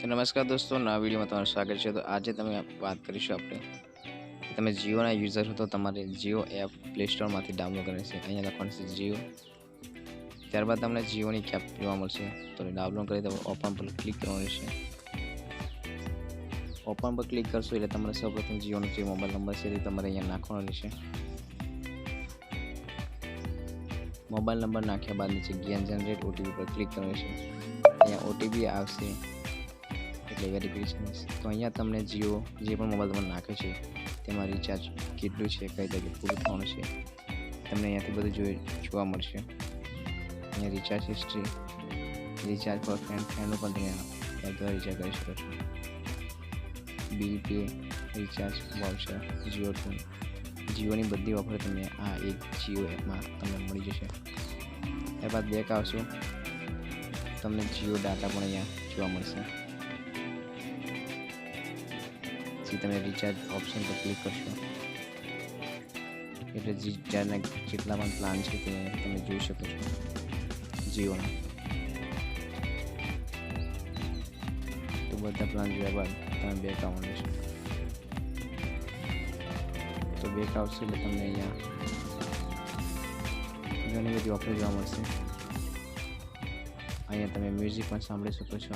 तो नमस्कार दोस्तों, नवा વિડીયોમાં તમારું સ્વાગત છે। તો આજે વાત કરીશું આપણે કે તમે જીઓના યુઝર હો તો તમારે જીઓ એપ પ્લે સ્ટોરમાંથી ડાઉનલોડ કરવાની છે। અહીંયા લખવાનું છે જીઓ, ત્યારબાદ તમને જીઓની એપ જોવા મળશે। તો ડાઉનલોડ કરી તમે ઓપન પર ક્લિક કરવાનું રહેશે। ઓપન પર ક્લિક કરશો એટલે તમારે સૌપ્રથમ જીઓનો જે મોબાઈલ નંબર છે તે તમારે અહીંયા નાખવાનો રહેશે। મોબાઈલ નંબર નાખ્યા બાદ નીચે ગેમ જનરેટ ઓટીપી પર ક્લિક કરવાનું રહેશે। અહીંયા ઓટીપી આવશે એટલે વેરિફિકેશન। તો અહીંયા તમને જીઓ જે પણ મોબાઈલ તમે નાખ્યો છે તેમાં રિચાર્જ કેટલું છે, કઈ તારીખે પૂરું થવાનું છે તમને અહીંયાથી બધું જોવા મળશે। અહીંયા રિચાર્જ હિસ્ટ્રી, રિચાર્જ ફોર ફ્રેન્ડનું પણ તમે એપ દ્વારા રિચાર્જ કરી શકો છો। Bill pay, recharge voucher, Jio tune, જીઓની બધી ઓફર તમને આ એક જીઓ એપમાં તમને મળી જશે। ત્યારબાદ બેક આવશો, તમને જીઓ ડાટા પણ અહીંયા જોવા મળશે। પછી તમે રિચાર્જ ઓપ્શન પર ક્લિક કરશો એટલે રિચાર્જના જેટલા પણ પ્લાન છે તે તમે જોઈ શકો છો જીઓના। તો બધા પ્લાન જોયા બાદ તમે બેક આવવાનું રહેશે। તો બેક આવશે એટલે તમને અહીંયા ઘણી બધી ઓફર જોવા મળશે। અહીંયા તમે મ્યુઝિક પણ સાંભળી શકો છો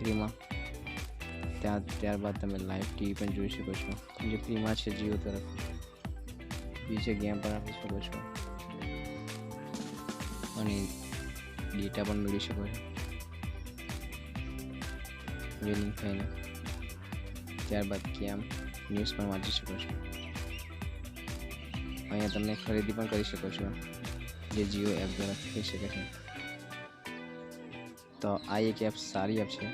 ફ્રીમાં। ત્યારબાદ તમે લાઈવ ટીવી પણ જોઈ શકો છો જે ફ્રીમાં છે જીઓ તરફ। બીજે ગેમ પણ આપી શકો છો અને ડેટા પણ મેળવી શકો છો વિનિંગ થઈને। ત્યારબાદ ગેમ ન્યૂઝ પણ વાંચી શકો છો। અહીંયા તમે ખરીદી પણ કરી શકો છો જે જીઓ એપ દ્વારા થઈ શકે છે। તો આ એક એપ સારી એપ છે।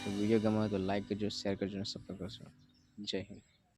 તો વિડીયો ગમ્યો તો લાઈક કરજો, શેર કરજો અને સબસ્ક્રાઈબ કરજો। જય હિન્દ।